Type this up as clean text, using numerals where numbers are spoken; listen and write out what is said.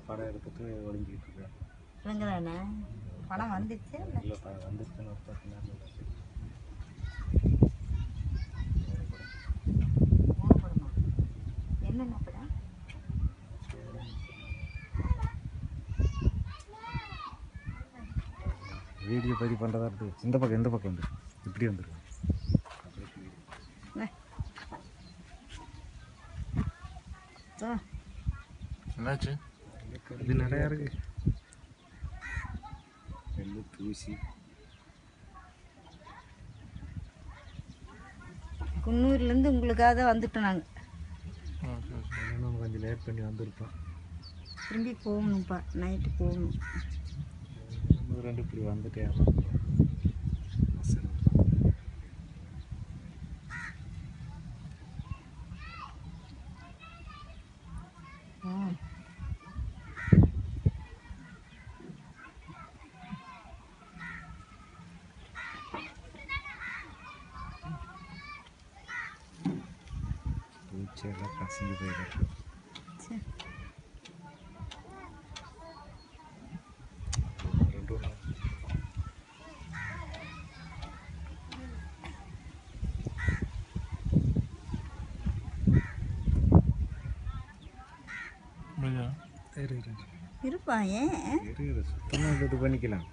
படம் எடுத்துட்டு ஒளிஞ்சிக்கிட்டு இருக்கேன். இவங்க தானே படம் வந்துச்சு இல்லை வந்துருச்சுன்னு ஒரு 10 நாள் படமா என்னென்ன படம் வீடியோ பதிவு பண்ணுறதா இருக்குது. இந்த பக்கம் வந்து இப்படி வந்துருக்கு. என்னாச்சு? இது நிறையா இருக்கு. நெல் தூசி குன்னூர்லேருந்து உங்களுக்காக வந்துட்டோம் நாங்கள். இன்னும் கொஞ்சம் லேட் பண்ணி வந்திருப்போம். திரும்பி போகணும்ப்பா, நைட்டு போகணும். 2 இப்படி வந்துட்டே பூச்செல்லாம் கசிஞ்சு போயிடும். இருப்பா ஏன் சுத்தமாக இது பண்ணிக்கலாம்.